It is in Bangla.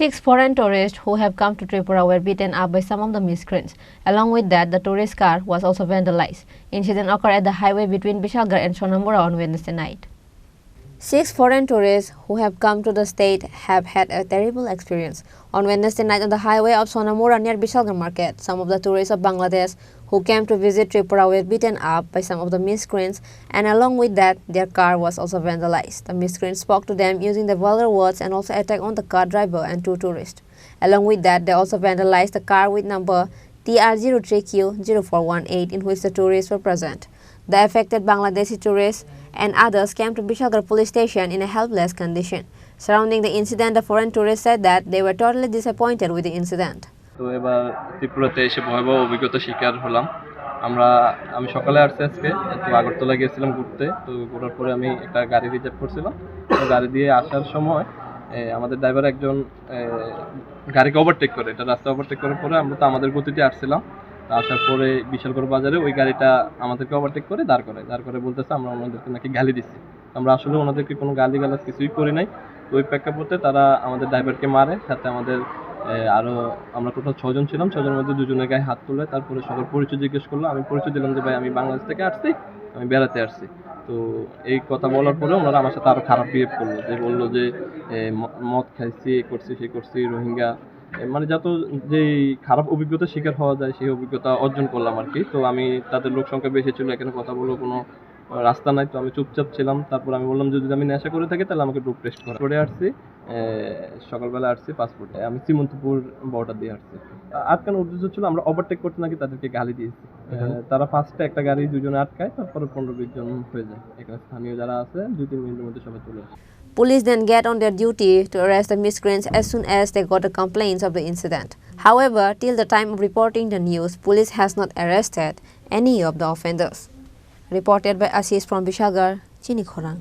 6 foreign tourists who have come to Tripura were beaten up by some of the miscreants. Along with that, the tourist car was also vandalized. Incident occurred at the highway between Bishalgarh and Sonamura on Wednesday night. 6 foreign tourists who have come to the state have had a terrible experience. On Wednesday night on the highway of Sonamura near Bishalgarh market, some of the tourists of Bangladesh who came to visit Tripura were beaten up by some of the miscreants, and along with that, their car was also vandalized. The miscreants spoke to them using the vulgar words and also attacked on the car driver and 2 tourists. Along with that, they also vandalized the car with number TR03Q0418 in which the tourists were present. The affected Bangladeshi tourists and others came to Bishalgarh police station in a helpless condition. Surrounding the incident, the foreign tourists said that they were totally disappointed with the incident. তো এবার ত্রিপুরাতে এসে ভয়াবহ অভিজ্ঞতা শিকার হলাম। আমি সকালে আসছি আজকে, তো আগরতলা গিয়েছিলাম ঘুরতে। তো ঘোরার পরে আমি একটা গাড়ি রিজার্ভ করছিলাম। তো গাড়ি দিয়ে আসার সময় আমাদের ড্রাইভার একজন গাড়িকে ওভারটেক করে, এটা রাস্তা ওভারটেক করার পরে আমরা তো আমাদের গতিতে আসছিলাম। আসার পরে বিশালগড় বাজারে ওই গাড়িটা আমাদেরকে ওভারটেক করে দাঁড় করে বলতেছে আমরা ওনাদেরকে নাকি গালি দিচ্ছি। আমরা আসলে ওনাদেরকে কোনো গালিগালাজ কিছুই করি নাই। তো ওই প্রেক্ষাপটে তারা আমাদের ড্রাইভারকে মারে, সাথে আমাদের আরও আমরা টোটাল 6 জন ছিলাম, 6 জনের মধ্যে 2 জনের গায়ে হাত তুলে তারপরে সবার পরিচয় জিজ্ঞেস করলো। আমি পরিচয় দিলাম যে ভাই আমি বাংলাদেশ থেকে আসছি, আমি বেড়াতে আসছি। তো এই কথা বলার পরে ওনারা আমার সাথে আরও খারাপ বিহেভ করলো, যে বললো যে মদ খাইছি, এই করছি সেই করছি, রোহিঙ্গা, মানে যত যেই খারাপ অভিজ্ঞতার শিকার হওয়া যায় সেই অভিজ্ঞতা অর্জন করলাম আর কি। তো আমি তাদের লোক সংখ্যা বেশি ছিল, এখানে কথা বলবো কোনো রাস্তা নাই, তো আমি চুপচাপ ছিলাম। তারপর আমি বললাম যদি আমি নেশা করে থাকি তাহলে আমাকে ড্রাগ টেস্ট করে আসছি। সকালবেলা আসছি পাসপোর্টে, আমি শ্রীমন্তপুর বর্ডার দিয়ে আসছি। আটকানোর উদ্দেশ্য ছিল আমরা ওভারটেক করতে নাকি তাদেরকে গালি দিয়েছি। তারা ফার্স্টে একটা গাড়ি 2 জনে আটকায়, তারপরে 15-20 জন হয়ে যায়। এখানে স্থানীয় যারা আছে 2-3 মিনিটের মধ্যে সবাই চলে আসে। Police then get on their duty to arrest the miscreants as soon as they got the complaints of the incident. However, till the time of reporting the news, police has not arrested any of the offenders. Reported by Ashish from Bishalgarh, Chini, Khorang.